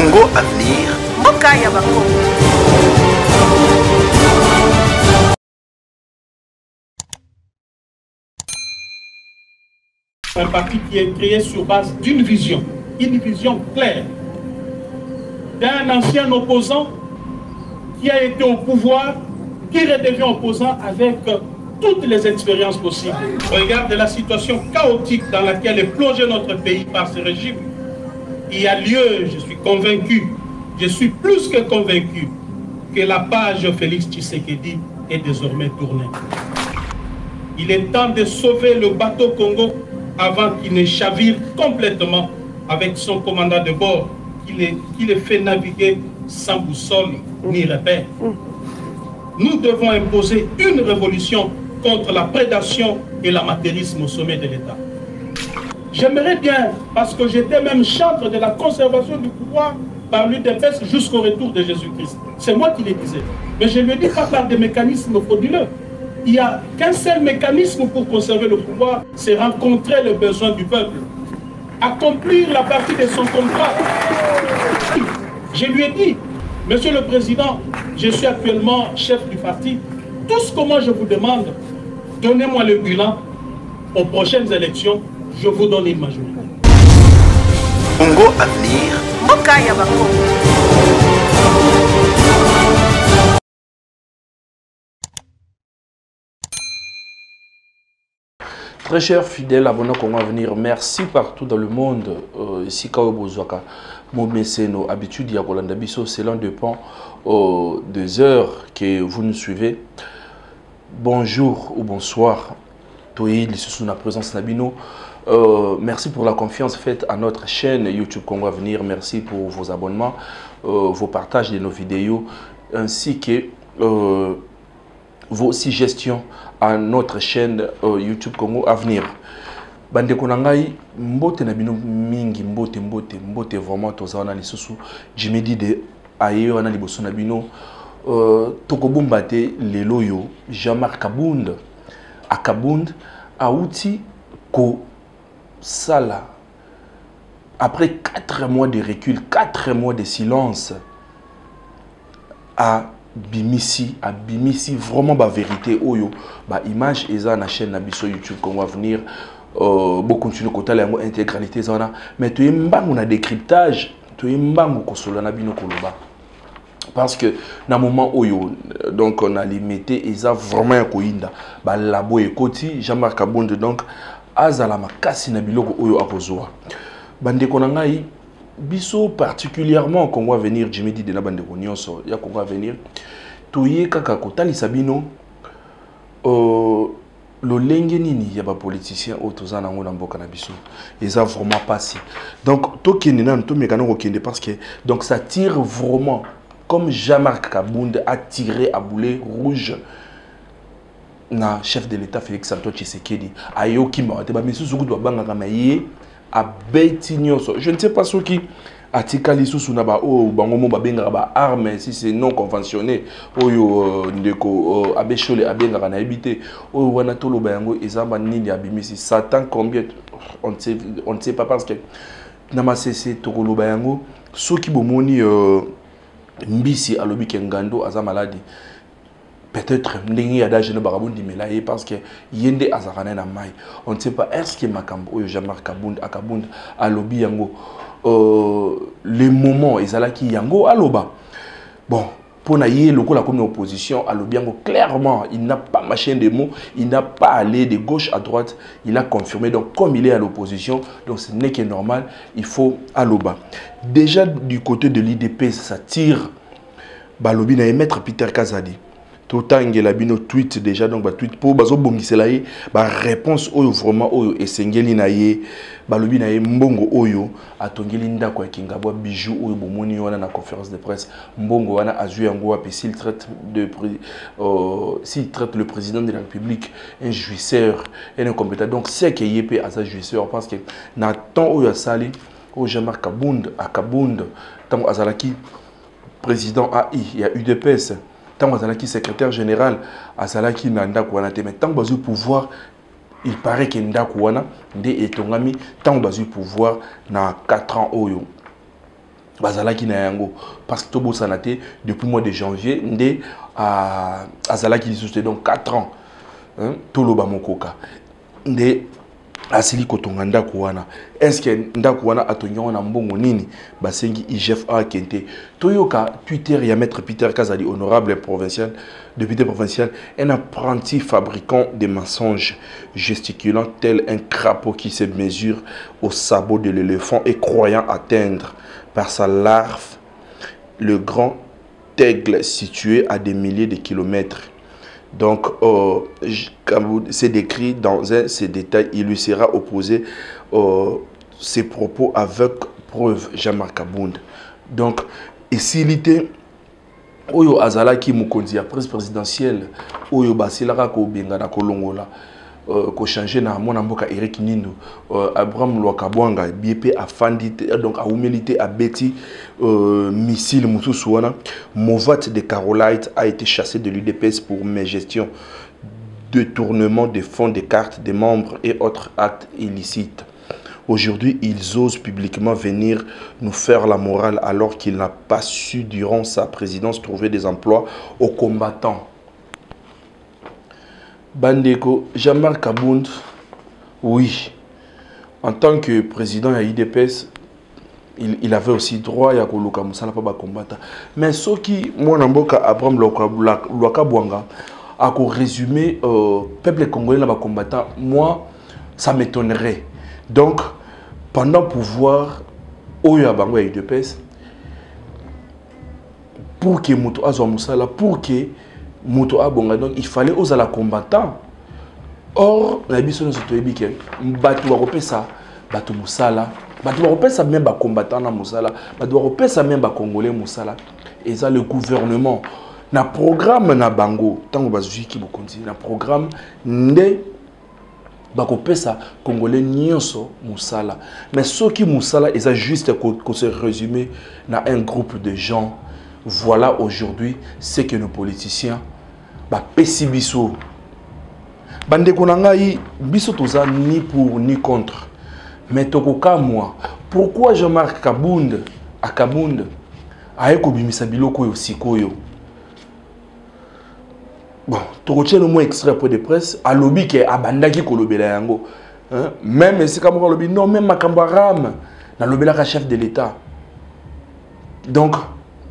Congo Avenir. Mokaya Bako. Un parti qui est créé sur base d'une vision claire, d'un ancien opposant qui a été au pouvoir, qui redevient opposant avec toutes les expériences possibles. Au regard de la situation chaotique dans laquelle est plongé notre pays par ce régime, il y a lieu, je suis convaincu, je suis plus que convaincu, que la page Félix Tshisekedi est désormais tournée. Il est temps de sauver le bateau Congo avant qu'il ne chavire complètement avec son commandant de bord, qui le fait naviguer sans boussole ni repère. Nous devons imposer une révolution contre la prédation et l'amateurisme au sommet de l'État. J'aimerais bien, parce que j'étais même chantre de la conservation du pouvoir par l'UDPS jusqu'au retour de Jésus-Christ. C'est moi qui le disais. Mais je ne le dis pas par des mécanismes frauduleux. Il n'y a qu'un seul mécanisme pour conserver le pouvoir, c'est rencontrer les besoins du peuple. Accomplir la partie de son contrat. Je lui ai dit, Monsieur le Président, je suis actuellement chef du parti. Tout ce que moi je vous demande, donnez-moi le bilan. Aux prochaines élections, je vous donne une majorité. Congo Avenir. Mokaya Bako. Très chers fidèles abonnés Congo Avenir, merci partout dans le monde. Ici Kao Bozwaka, mon mécène, habitude ya Kolanda Biso, cela dépend des heures que vous nous suivez. Bonjour ou bonsoir, Toïl, sous la présence Nabino. Merci pour la confiance faite à notre chaîne YouTube Congo Avenir. Merci pour vos abonnements, vos partages de nos vidéos, ainsi que vos suggestions à notre chaîne YouTube Congo Avenir. Bande konangai mbote na bino mingi mbote vraiment tozana lisusu jimedi de ayo na liboso na bino tokobombate lelo yo Jean-Marc Kabund akabund auti ko sala après 4 mois de recul, 4 mois de silence à Bimisi vraiment la vérité oyo ba image eza na chaîne na biso YouTube Congo Avenir bon continuer kota la intégralité zona mais to yembangu na décryptage to yembangu kosola na bino koloba parce que na moment oyo donc on a limité eza vraiment koinda ba labo ekoti Jean-Marc Kabund donc azala makasi na biloko oyo akozwa bande konangai biso particulièrement Congo Avenir Jimmy dit de la bande nyonso ya Congo Avenir toye kaka kotali sabino lo lenge nini ya ba politicien otozana ngona mboka na biso eza vraiment passé donc tokende na to mekana ko kende parce que donc ça tire vraiment comme Jean-Marc Kabund a tiré à boulet rouge na chef de l'État Félix Antoine Tshisekedi ayoki ma te ba misusu ku do banga kama ye a beti nyonso. Je ne sais pas ce qui atikali sous na ba o bango mo babenga ba armes si c'est non conventionné oyo ndeko abeshole abenga na ebité o wana tolo ba yango ezamba nini abimisi Satan combien on ne sait pas parce que na masese tokolo ba yango soki bomoni mbisi alobi ke ngando aza maladi peut-être ndenge ya daje no barabundi melaye parce que yende azarana na mai on ne sait pas est-ce que makambo oyo Jean-Marc Kabund akabund alobi yango les moments ezalaki yango aloba bon pour na yé lokola comme opposition alobi yango clairement il n'a pas mâché de mots, il n'a pas allé de gauche à droite, il a confirmé donc comme il est à l'opposition donc ce n'est que normal il faut aloba déjà du côté de l'IDP ça tire balobi na maître Peter Kazadi totangela bino tweet déjà donc ba tweet pour bazo bongisela ye ba réponse oyo vraiment oyo esengeli na ye balobi na ye mbongo oyo atongeli ndako ya Kingabwa bijou oyo bomoni wana na conférence de presse mbongo wana azui yango wa s'il traite s'il traite le président de la République un jouisseur et incompétent donc c'est que yepé à sa jouisseur parce que na temps oyo asali o Jean-Marc Kabund akabund tant azalaki président AI il y a UDPS tant que secrétaire général à Salaki Nanda Kouana, mais tant que le pouvoir, il paraît que Nda Kouana, Nde et Tongami, tant que le pouvoir, na 4 ans, oyo. bazalaki na yango parce que tobo sanate depuis le mois de janvier ndé à azalaki lisusu donc 4 ans hein toloba mokoka ndé asili kotonga ndako wana est-ce que ndako wana atonga na mbongo nini basengi IGF a kente toyoka Twitter ya maître Peter Kazali honorable provincial député provincial un apprenti fabricant de mensonges gesticulant tel un crapaud qui se mesure au sabot de l'éléphant et croyant atteindre par sa larve le grand aigle situé à des milliers de kilomètres. Donc, c'est décrit dans ces détails, il lui sera opposé ses propos avec preuve, Jean-Marc Kabound. Donc, ici, il était Oyo Azalaki Mukonzi, la presse présidentielle, Oyo Basilara Kobenga na Kolongola, ko changer na mona mboka Eric Nindo, Abraham Lwakabwanga, BP a fandi donc a humilité a Betty missile Moussousouana, Movat de Carolite a été chassé de l'UDPS pour mégestion, détournement des fonds des cartes des membres et autres actes illicites. Aujourd'hui, ils osent publiquement venir nous faire la morale alors qu'il n'a pas su durant sa présidence trouver des emplois aux combattants. Bandeko, Jean-Marc Kabound, oui, en tant que président de l'IDPS, il avait aussi droit à Koluka Moussala pas combattre. Mais ce qui, moi, Namboka Abraham Lwakabwanga, a résumé peuple congolais là combattant, moi, ça m'étonnerait. Donc, pendant le pouvoir, Oyo Abango et l'IDPS, pour que Mouto Azwa Moussala, pour que Moto Abonga, donc il fallait aux la combattant. Or, la biso nous sotoyebi que batu barope ça, batu Moussala, batu barope ça même ba combattant na Moussala, batu barope ça même ba congolais Moussala. Et ça le gouvernement na programme na bango, tango bazui ki bokonzi na programme ndé bakope ça congolais nyonso Moussala. Mais ce qui Moussala est juste qu'on se résumer na un groupe de gens. Voilà aujourd'hui ce que nos politiciens pesi biso. Bande konangai biso toza ni pour ni contre. Mais tokoka moi. Pourquoi Jean-Marc Kabound a Kabound a ekobimisa biloko yo sikoyo. Bon, tokoche le mot extrait pour de presse a lobby ke abandaki kolobela yango. Même si comme lobby non même makambaram na lobela ka chef de l'État. Donc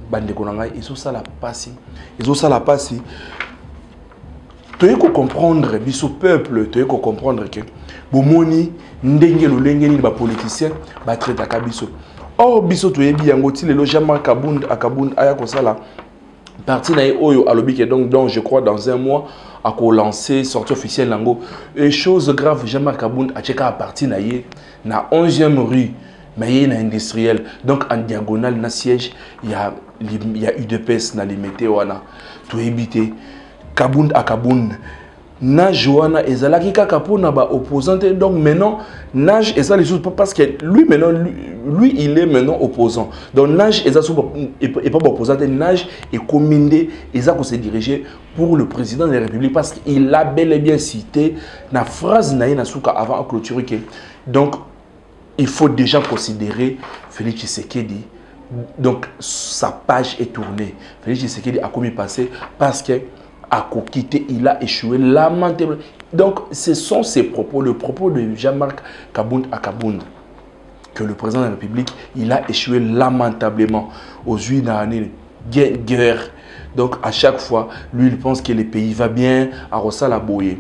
bande konangai ils ont ça la passe. Ils ont ça la passe. Tu as comprendre, biso peuple, tu as comprendre que bomoni ndenge lolenge ni ba politicien ba traiter ka biso. Or biso to yebi yango ti le Jean-Marc Kabound Akabound aya ko sala parti na oyo alobi que donc je crois dans un mois à ko lancer sortie officielle lango et chose grave Jean-Marc Kabound a cheka parti na ye na 11e rue mais il y a un industriel donc en diagonale na siège il y a UDPS na limité wana to éviter Kabound à Kabound na Joana ezalaki kaka pona ba opposante donc maintenant Nage et ça les autres parce que lui maintenant lui il est maintenant opposant donc Nage et ça et pas opposant Nage est commandé et ça qu'on se diriger pour le président de la République parce qu'il a bel et bien cité na phrase na souka avant à clôturer que donc il faut déjà considérer Félix Tshisekedi donc sa page est tournée. Félix Tshisekedi a commis passé parce que à quitté, il a échoué lamentablement. Donc, ce sont ces propos, le propos de Jean-Marc Kabound à Kabound, que le président de la République, il a échoué lamentablement aux yeux d'une guerre. Donc, à chaque fois, lui, il pense que le pays va bien, à Rossala Boye.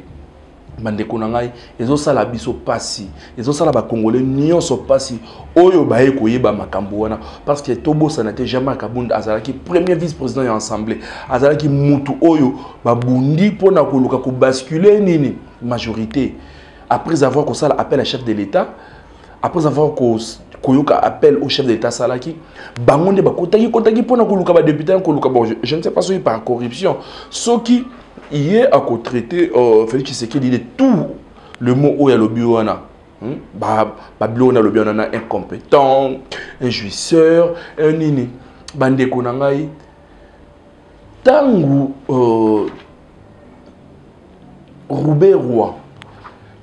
Bande konangai ezo sala biso pasi ezo sala ba congolais nyonso pasi oyo bae koyeba makambo wana parce que tobo sanate Jean-Marc Kabound azalaki premier vice-président de l'Assemblée azalaki mutu oyo babundi pona koluka ko basculer nini majorité après avoir ko sala appel à chef de l'État après avoir koyoka appel au chef de l'État salaki bangonde bakotaki pona koluka ba député koluka bon je ne sais pas si par corruption ce qui hier à traiter Félix Tshisekedi il est tout le mot où il y a le bioana Babylone le bioana incompétent un jouisseur un nini bande konangai tangu Roubaix Roi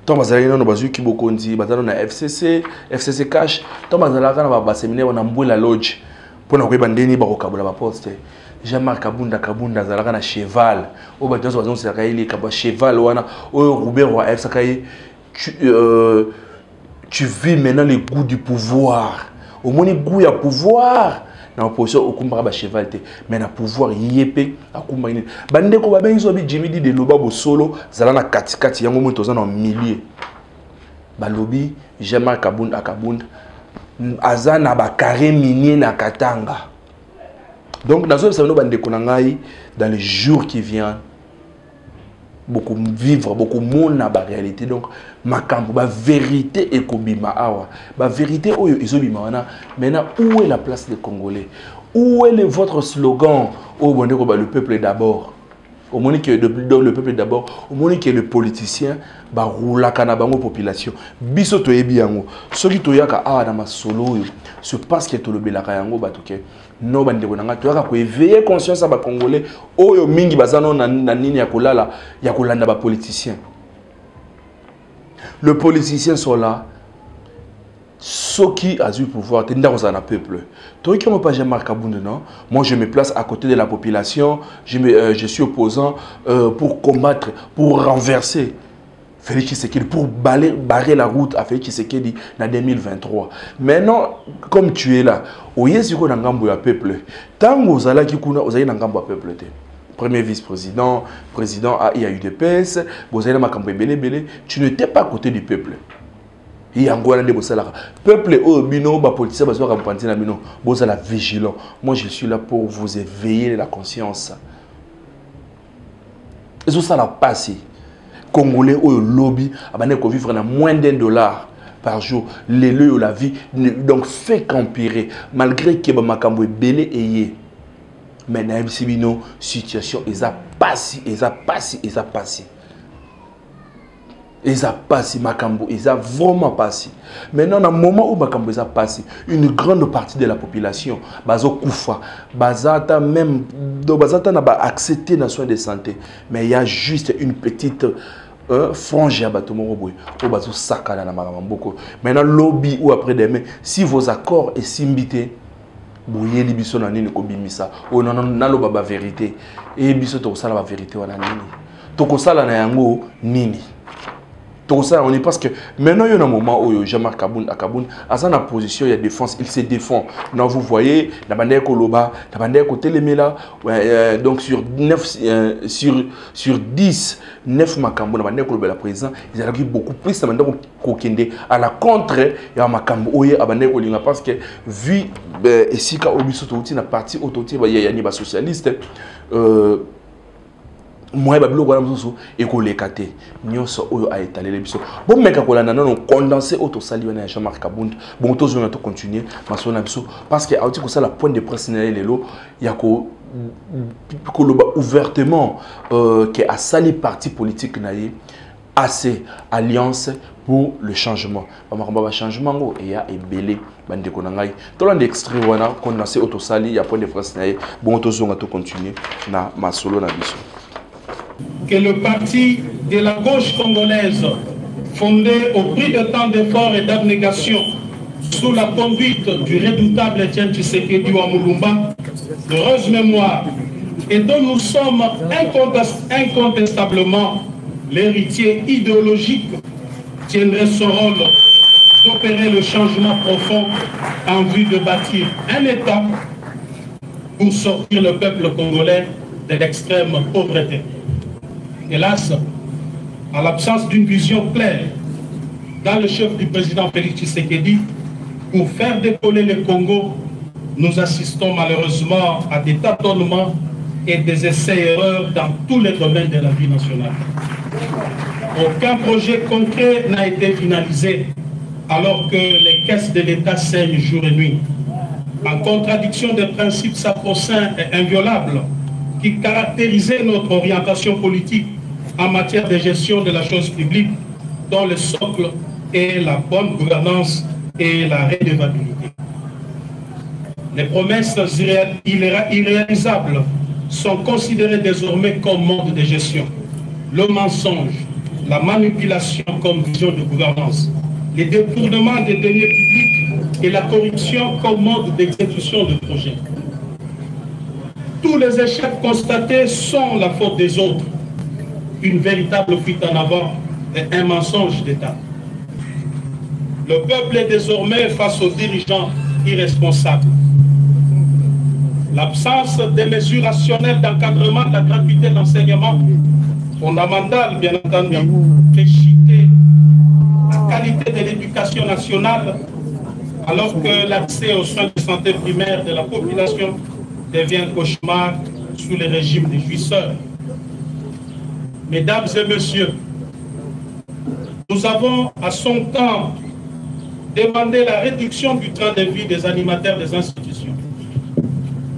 tant bazalaki na bazu ki bokonzi bazalo na FCC cash tant bazalaka na ba séminaire na Mbouela Lodge Pour nous rebandeni barokabula ba poste. Jean-Marc Kabunda zalaka na cheval. O ba tonso bazon saka ile ka cheval wana o Robert wa F saka tu vis maintenant le goût du pouvoir. Au moins le goût ya pouvoir. Na opposition okumbaka ba cheval te mais na pouvoir yepé akumba ni bande ko ba benzo bi Jimmy de loba bo solo zala na katikati yango mo toza na milieu ba lobby Jean-Marc Kabunda azana ba carré minier na Katanga. Donc dans ce sens bande ko na ngai dans les jours qui viennent beaucoup vivre beaucoup mona ba réalité donc makambo ba vérité et kobima awa ba vérité oyo izobima wana maintenant où est la place des Congolais, où est votre slogan au bonne ko ba le peuple d'abord au moins que le peuple d'abord au moins que le politicien ba roula kana bango population biso to yebi yango soki to yaka awa na masolo oyo c'est parce que to lobelaka yango batuke no bande ko nanga to yaka ko éveiller conscience ba Congolais oyo mingi bazano na nini ya kolala ya kolanda ba politicien. Le politicien sont là, ceux qui ont du pouvoir, c'est un peuple. Toi qui n'as pas Jean-Marc Kabunda, non? Moi je me place à côté de la population, je suis opposant pour combattre, pour renverser Félix Tshisekedi, pour barrer la route à Félix Tshisekedi en 2023. Maintenant, comme tu es là, au Yesiko Nangambo ya peuple, tant que vous allez Nangambo ya peuple. Premier vice-président, président à UDPS, tu n'étais pas à côté du peuple. Il y a encore des peuple au bino, politicien, vigilant. Moi, je suis là pour vous éveiller la conscience. Et ça, ça passé. Congolais au lobby, à vivre à moins $1 par jour. Les lieux la vie, donc fait qu'empirer, malgré que Makambo est belé et mais na une situation ils a passé Makambo ils a vraiment passé. Maintenant dans le moment où Makambo ils a passé une grande partie de la population bazo kufa bazata même bazata n'a pas accepté dans soins de santé mais il y a juste une petite frange à Batomo Boy au bazo sakana na Makambo. Maintenant lobby ou après demain si vos accords est simbités boye libiso na nini ko bimisa o non naloba ba vérité et biso to sala ba vérité wana nini to ko sala na yango nini to sala on est parce que maintenant il y a un moment où Jean-Marc Kabunda a sa position il y a défense il se défend. Non vous voyez la bande ko loba la bande ko telemela donc sur 10 9 Makambo na bande ko loba la président ils ont beaucoup plus la bande ko kende à la contre ya Makambo oye abande ko linga parce que vu ici quand obiso touti na parti autoti ba yani ba socialiste moi babilo kwa mzuzu ekolekate nyonso oyo a étalé les biso bon meka kolanda non condenser auto sali wana Jean-Marc Kabunda bon to zona to continuer maso na biso parce que auti ko ça la point de presse na lelo ya ko koloba ouvertement que a sali parti politique na ye assez alliance pour le changement. Ba changement et ya ebelé bande ko ngai. To lande extrait wana condenser auto sali ya point de presse na ye bon to zonga to continuer na masolo na biso. Que le parti de la gauche congolaise, fondé au prix de tant d'efforts et d'abnégation, sous la conduite du redoutable Etienne Tshisekedi Wamulumba, d'heureuse mémoire, et dont nous sommes incontestablement l'héritier idéologique, tiendrait son rôle d'opérer le changement profond en vue de bâtir un État pour sortir le peuple congolais de l'extrême pauvreté. Hélas, à l'absence d'une vision claire dans le chef du président Félix Tshisekedi, pour faire décoller le Congo, nous assistons malheureusement à des tâtonnements et des essais-erreurs dans tous les domaines de la vie nationale. Aucun projet concret n'a été finalisé alors que les caisses de l'État saignent jour et nuit. En contradiction des principes sacro-saints et inviolables qui caractérisaient notre orientation politique en matière de gestion de la chose publique, dont le socle est la bonne gouvernance et la redevabilité. Les promesses irréalisables sont considérées désormais comme mode de gestion. Le mensonge, la manipulation comme vision de gouvernance, les détournements des deniers publics et la corruption comme mode d'exécution de projets. Tous les échecs constatés sont la faute des autres. Une véritable fuite en avant et un mensonge d'État. Le peuple est désormais face aux dirigeants irresponsables. L'absence des mesures rationnelles d'encadrement de la gratuité de l'enseignement fondamental, bien entendu, fait chuter la qualité de l'éducation nationale, alors que l'accès aux soins de santé primaire de la population devient un cauchemar sous le régime des jouisseurs. Mesdames et messieurs, nous avons à son temps demandé la réduction du train de vie des animateurs des institutions.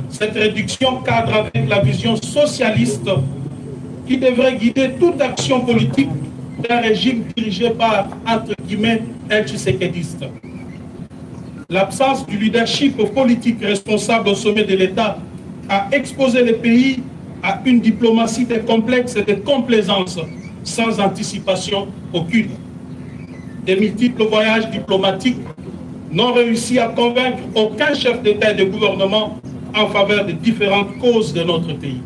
Cette réduction cadre avec la vision socialiste qui devrait guider toute action politique d'un régime dirigé par, entre guillemets, un tshisekédiste. L'absence du leadership politique responsable au sommet de l'État a exposé le pays à une diplomatie de complexe et de complaisance sans anticipation aucune. Des multiples voyages diplomatiques n'ont réussi à convaincre aucun chef d'État et de gouvernement en faveur de différentes causes de notre pays.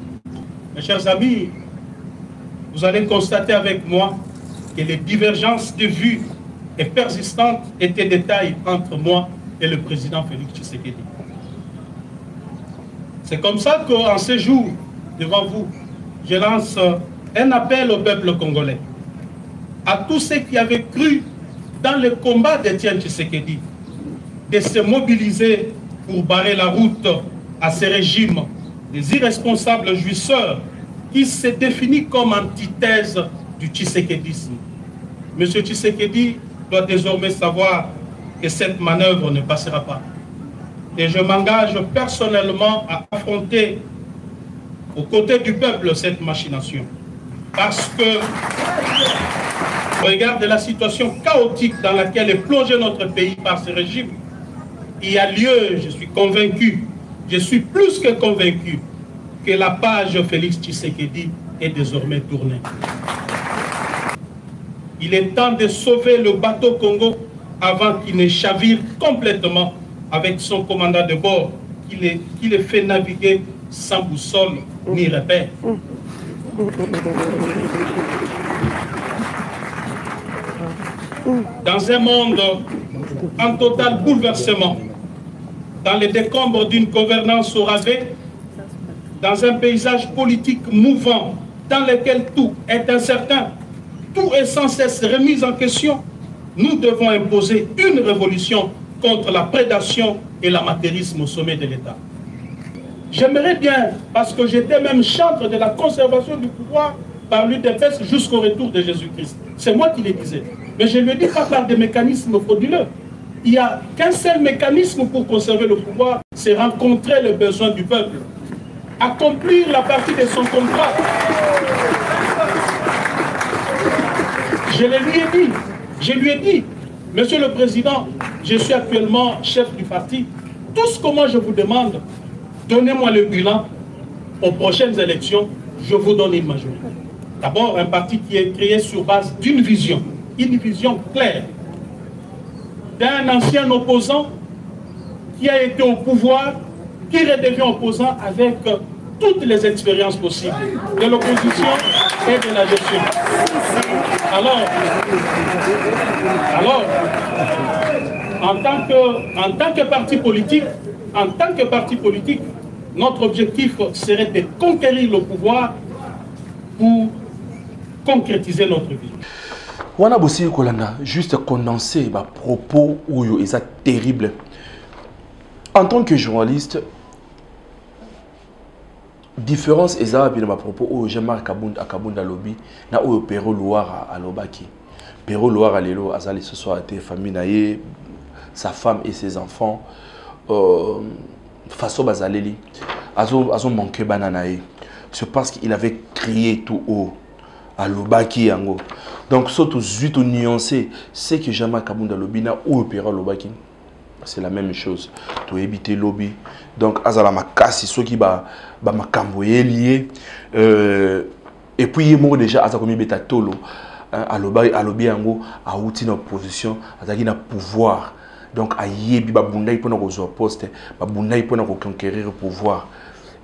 Mes chers amis, vous allez constater avec moi que les divergences de vues et persistantes étaient des tailles entre moi et le président Félix Tshisekedi. C'est comme ça qu'en ce jour, devant vous, je lance un appel au peuple congolais, à tous ceux qui avaient cru dans le combat d'Étienne Tshisekedi, de se mobiliser pour barrer la route à ce régime des irresponsables jouisseurs qui se définit comme antithèse du tshisekédisme. M. Tshisekedi doit désormais savoir que cette manœuvre ne passera pas. Et je m'engage personnellement à affronter aux côtés du peuple cette machination. Parce que, au regard de la situation chaotique dans laquelle est plongé notre pays par ce régime, il y a lieu, je suis convaincu, je suis plus que convaincu, que la page Félix Tshisekedi est désormais tournée. Il est temps de sauver le bateau Congo avant qu'il ne chavire complètement avec son commandant de bord qui le fait naviguer sans boussole ni repère. Dans un monde en total bouleversement, dans les décombres d'une gouvernance au rabais, dans un paysage politique mouvant, dans lequel tout est incertain, tout est sans cesse remis en question, nous devons imposer une révolution contre la prédation et l'amateurisme au sommet de l'État. J'aimerais bien, parce que j'étais même chantre de la conservation du pouvoir par l'UDPS jusqu'au retour de Jésus-Christ. C'est moi qui le disais. Mais je ne le dis pas par des mécanismes frauduleux. Il n'y a qu'un seul mécanisme pour conserver le pouvoir, c'est rencontrer les besoins du peuple. Accomplir la partie de son contrat. Je lui ai dit, Monsieur le Président, je suis actuellement chef du parti. Tout ce que moi je vous demande, donnez-moi le bilan aux prochaines élections, je vous donne une majorité. D'abord, un parti qui est créé sur base d'une vision claire, d'un ancien opposant qui a été au pouvoir, qui redevient opposant avec toutes les expériences possibles de l'opposition et de la gestion. Alors, en tant que parti politique, notre objectif serait de conquérir le pouvoir pour concrétiser notre vie. Wana Bossi Kolanda, juste condenser ma propos où est terrible. En tant que journaliste, différence est à ma propos où Jean-Marc Kabunda lobby na où Pero Loire à Lobaki. Pero Loire à Lelo Azali ce soir était famille naïe, sa femme et ses enfants façon Bazaleli azo manqué bananaï. C'est parce qu'il avait crié tout haut à Lobaki yango. Donc surtout zuit ou nuancé, c'est que Jean-Marc Kabunda lobby na où Pero Lobaki. C'est la même chose. Tu éviter lobby. Donc, azala makasi ceux qui ba makamboye lié. Et puis il est déjà aza komi beta tolo. À lobby yango a outil dans position, azaki na pouvoir Donc ayebi babundai pona ko zo poste, babundai pona ko conquérir le pouvoir.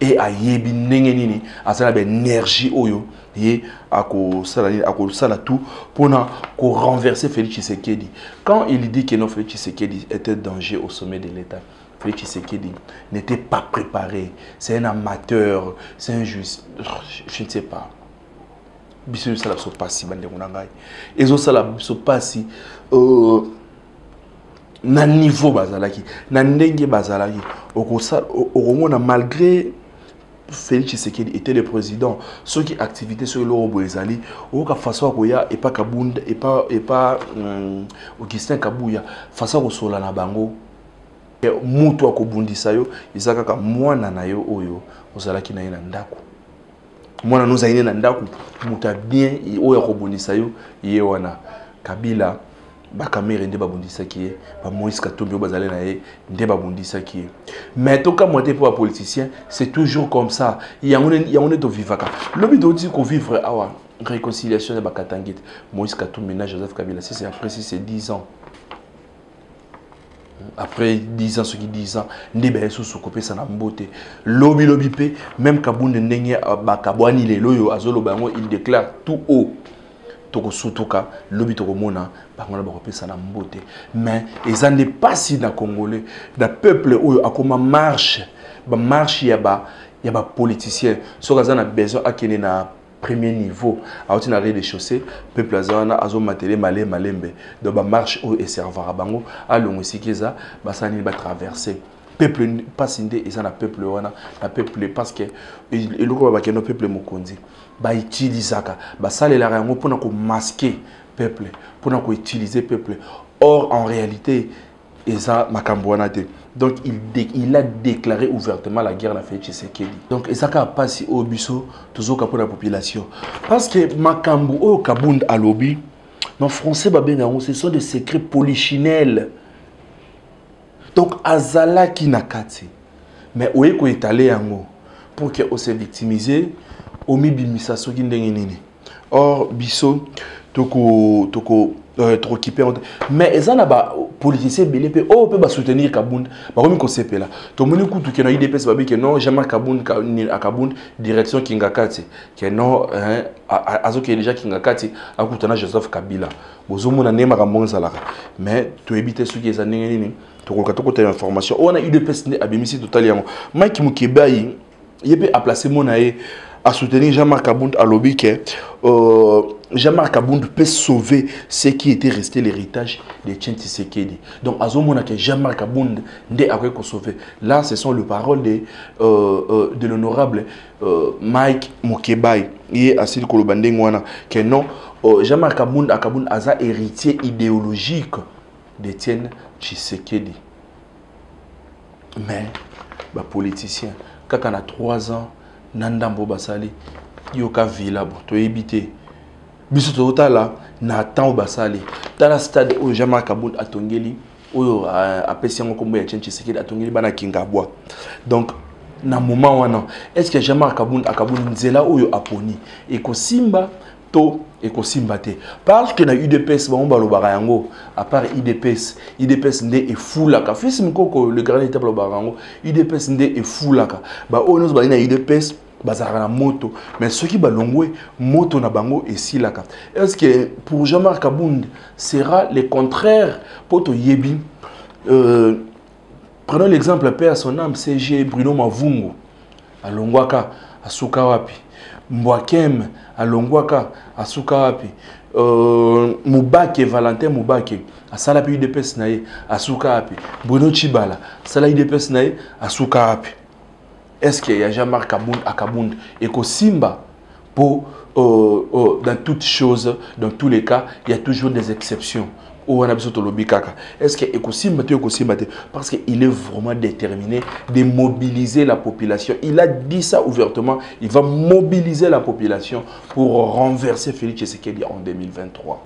Et ayebi ndenge nini asala ba énergie oyo et ako sala tout pour renverser Félix Tshisekedi. Quand il dit que non, Félix Tshisekedi était danger au sommet de l'État, Félix Tshisekedi n'était pas préparé. C'est un amateur, c'est un juste, je ne sais pas. Biso sala so pasi bande kunangai. Ezo sala so pasi na niveau bazalaki, na ndenge bazalaki. Okomona malgré Félix Tshisekedi était le président. Ceux qui activités sur l'euro boezali, au ka façon koya et pas Kabunda et pas Augustin Kabuya, façon ko sola na bango. Mutu akobundisa yo, izaka ka mwana na yo oyo, ozalaki na ye na ndako. Mwana nous aine na ndako, muta bien oyo akobundisa yo, ye wana Kabila ba kamere nde babundisa ki ye, ba Moïse Katumbi bazale na ye nde babundisa ki ye. Mais to ka moté pour un politicien, c'est toujours comme ça. Il y a on to vivaka. Lobi do dire ko vivre awa réconciliation de ba Katangit, Moïse Katumbi na Joseph Kabila, c'est après c'est 10 ans. Après 10 ans, ceux qui 10 ans, ndebe sous copé ça na mbote. Lobi pe, même Kabunde ndenge ba kabwani le loyo azolo bango, il déclare tout haut. Toko sutuka, lobi toko mona, bango na ba copé ça na mbote. Mais ils en est pas si na Congolais, da peuple oyo akoma marche, ba marche ya ba politicien. So kaza na besoin akene na premier niveau, à autre de chaussée, peuple azana azo matélé malembe, de ba marche au et servara bango, à l'ongosi keza, basani ba traverser. Peuple pas sindé et ça na peuple wana, na peuple parce que il ko ba keno peuple mokonzi, ba utilisaka, ba sale la rango pour na ko masquer peuple, pour na ko utiliser peuple. Or en réalité, et ça makambo wana te. Donc il a déclaré ouvertement la guerre à Félix Tshisekedi. Donc et ça a passé au biso toujours pour la population. Parce que makambo au Kabund à lobby, en français ce sont des secrets polichinelles. Donc azala qui nakati. Mais où est-ce est allé yango pour que on se victimiser, au mibimisa soki ndenge nini. Or biso toko trop occupé. Mais ils ont des politiciens belé pe oh peut soutenir Kabund. Ba comme ko sepela. To moni kutu ke na IDPS ba bi ke non jamais Kabund à Kabund direction Kingakati. Que non azo ke déjà Kingakati akutana Joseph Kabila. Bozo mona nema ka monzala. Mais to éviter ce qui est nini nini. To ko katoko ta information. On a IDPS ne abimisi total yango. Mike Mukebai yebe a placé monae à soutenir Jean-Marc Kabund à lobby que Jean-Marc Kabund peut sauver ce qui était resté l'héritage de Tien Tshisekedi. Donc, à ce moment que Jean-Marc Kabund n'est après qu'on sauver. Là, ce sont les paroles de l'honorable Mike Mukebai et Asil Kolobandengwana que non, Jean-Marc Kabund a héritier idéologique de Tien Tshisekedi. Mais, les politiciens, quand on a 3 ans, Nandambo Basali, Yoka Villa, to éviter. Biso là, Nathan Basali, dans la stade où Jean-Marc Kabund a tongeli, où a pesé un combat à Tshisekedi a tongeli bana Kingabwa. Donc, na moment wana, est-ce que Jean-Marc Kabund a Kabund nzela ou yo aponi et ko Simba to et ko Simba te parce que na UDPS ba mbalo barayango à part UDPS ndé et foulaka fils mkoko le grand état barayango UDPS ndé et foulaka ba onos ba na UDPS bazara na moto mais ceux qui balongwe moto na bango et silaka. Est-ce que pour Jean-Marc Kabund sera le contraire pour to yebi prenons l'exemple paix à son âme CG Bruno Mavungu alongwaka asuka wapi Mbwakem alongwaka asuka wapi Mubake Valentin Mubake asala pi UDPS na ye asuka wapi Bruno Chibala asala UDPS na ye asuka wapi. Est-ce qu'il y a Jean-Marc Kabund à Kabund et qu'au Simba pour dans toutes choses, dans tous les cas, il y a toujours des exceptions. Est-ce que Ekosimba parce qu'il est vraiment déterminé de mobiliser la population. Il a dit ça ouvertement. Il va mobiliser la population pour renverser Félix Tshisekedi en 2023.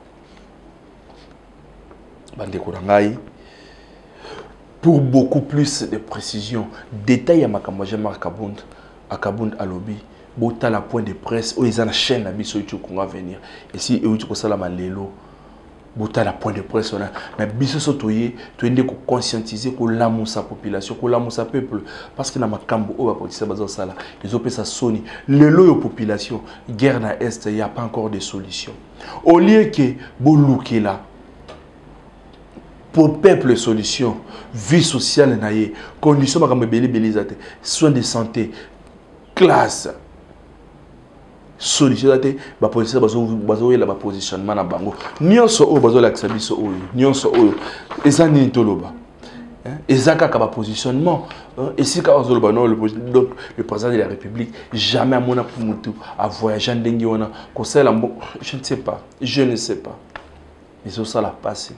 Pour beaucoup plus de précision, détail à Makambo Jean-Marc Kabund à Kabund à lobby. Bota la point de presse où ils ont la chaîne à Biso qu'on va venir. Et si ils ont ça la lelo. bota la point de presse on a mais biso so toye to ende ko conscientiser ko lamusa population ko lamusa peuple parce que na makambo o ba politicien bazo sala ils ont pesa soni le loyo population guerre na est il y a pas encore de solution au lieu que boluke là pour peuple solution vie sociale na ye condition makambo beli belizate soins de santé classe solution date ba politicien bazo la ba positionnement na bango nyonso o bazo la biso o nyonso o eza ni toloba ezaka ka ba positionnement et si ka bazo ba non donc le président de la République jamais à mona pour mutu a voyager ndenge wana ko sala je ne sais pas mais ça la passé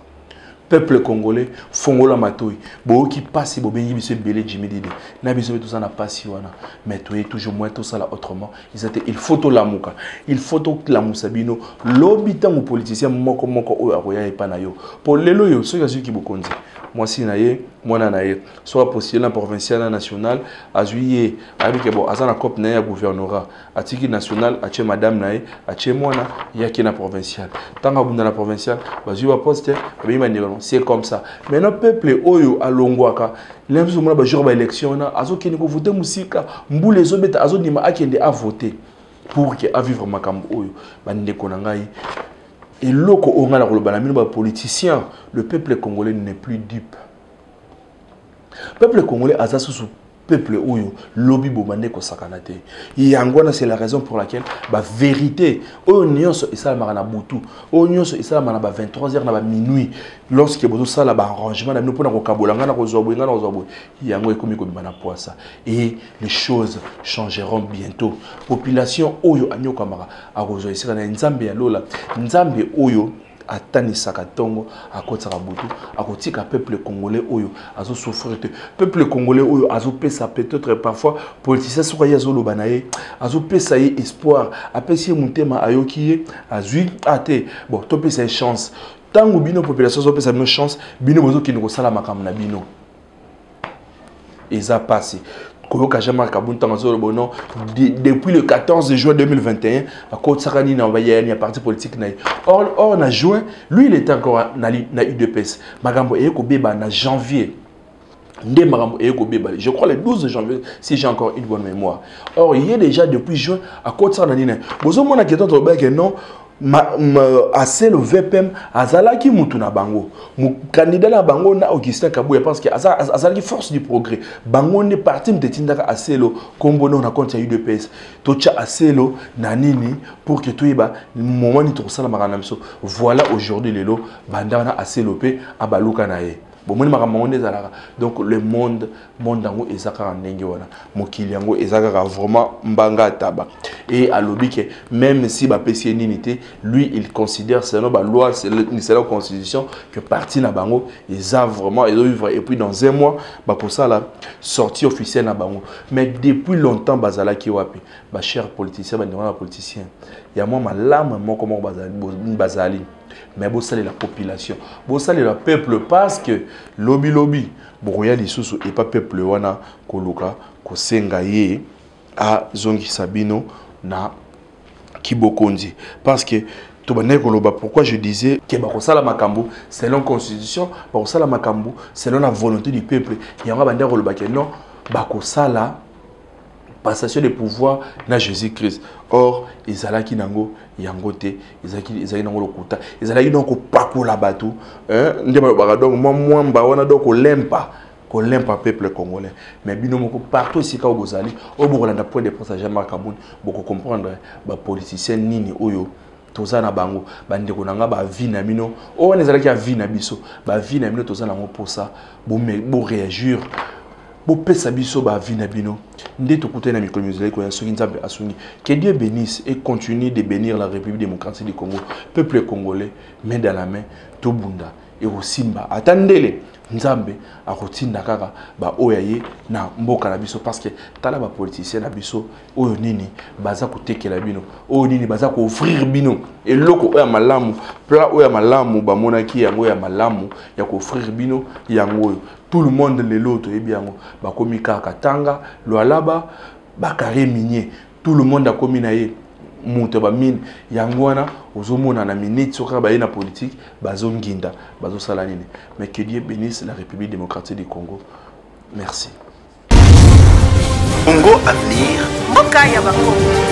peuple congolais fongola matoi bo qui passe bo bengi biso belé Jimmy Dide na biso tout ça na passe wana mais toi toujours moins tout ça là autrement il faut to lamuka il faut to lamusabino lobita mo politicien moko o aroya e pana yo pour lelo yo so yazu ki bokonzi moi si na ye mwana na ye soit postulé na provincial national a juillet avec bon azana cop na ya gouvernorat atiki national a che madame na ye a che mwana ya ki na provincial tanga bunda na provincial bazu ba poste ba maniro c'est comme ça maintenant peuple oyo alongwaka l'impression mona ba jour ba élection na azo keni ko voter musika mbule zo beta azo nima akende a voter pour que a vivre makambo oyo bande ko na ngai. Et loko onga la kolobana mino ba politicien, le peuple congolais n'est plus dupe. Le peuple congolais aza sous peuple oyo lobby bomane ko sakanate. Yangwana c'est la raison pour laquelle ba vérité oyo nyonso isala marana butu, oyo nyonso isala marana ba 23h na ba minuit lorsque bozo sala ba arrangement na pona ko kabolanga na ko zoboinga na zoboy. Yango ekomi ko bimana poisa et les choses changeront bientôt. Population oyo anyoka mara akozo isala na nzambe ya lola, nzambe oyo atani sakatongo akotaka butu akotika peuple congolais oyo azo souffrir peuple congolais oyo azo pesa peut-être parfois politicien soka yazo lobanaye azo pesa ye espoir apesi mutema ayoki azui ate bon to pesa chance tango bino population zo pesa bino chance bino bozo kini ko sala makambo na bino eza passé depuis le 14 juin 2021, à côté Sakani n'a envoyé un parti politique. Or, en juin, lui, il était encore dans l'UDPS. Magambo Eko Beba en janvier. Je crois le 12 janvier, si j'ai encore une bonne mémoire. Or, il y a déjà depuis juin, à côté Sakani. Bozo mona qui est non. Assez le VPM azalaki mutu na bango mu candidat na bango na Augustin Kabuya parce que azalaki force du progrès bango ne parti mtetindaka assez le kombo na compte ya UDPS tocha assez le na nini pour que toiba moment ni to sala makana biso voilà aujourd'hui lelo banda na assez le pe abaluka na ye donc le monde yango ezaka ndenge wana mokili yango ezaka vraiment mbanga taba et à lobby que même si ba pesi ninité lui il considère selon la loi c'est la constitution que parti na bango eza vraiment et vivre et puis dans un mois ba pour ça la sortie officielle na bango mais depuis longtemps bazala ki wapi ba cher politicien ba ndona politicien ya moi malama moko moko bazali mais vous salez la population, vous salez le peuple parce que lobby, Boroya Lisusu et pas peuple wana koluka kosenga ye a zongi sabino na kibokonzi parce que pourquoi je disais que bakosala makambo selon constitution, bakosala makambo selon la volonté du peuple. Il y a un bandé koloba que non bakosala passation de pouvoir na Jésus-Christ. Or, ezalaki nango yangote, ezalaki nango lokuta, ezalaki donc pakola batu, ndema baka donc moi mba wana donc kolempa peuple congolais. Mais binomoko partout ici ka bozali, obokolanda point de presse Jean-Marc Kaboun, boko comprendre ba politicien nini oyo toza na bango bandeko nanga ba vie na mino o nezalaki ya vie na biso ba vie na mino toza nango posa bo réagir bo pesa biso ba vie na bino ndé to kote na mikolo muzali ko ya soki nzambe asuni que Dieu bénisse et continue de bénir la République démocratique du Congo peuple congolais main dans la main to bunda et osimba atandele nzambe akotinda kaka ba oyaye na mboka na biso parce que tala ba politicien na biso oyo nini baza kotekela bino oyo nini baza ko offrir bino et loko oya malamu pla oya malamu ba monaki yango ya malamu ya ko offrir bino yango tout le monde le loto et bien ba komi kaka tanga lo alaba ba carré minier tout le monde a komi na ye muto ba mine yangwana ozomona na minute soka ba na politique bazonginda bazosala nini. Mais que Dieu bénisse la République démocratique du Congo. Merci. Congo Avenir. Mboka ya Bakongo.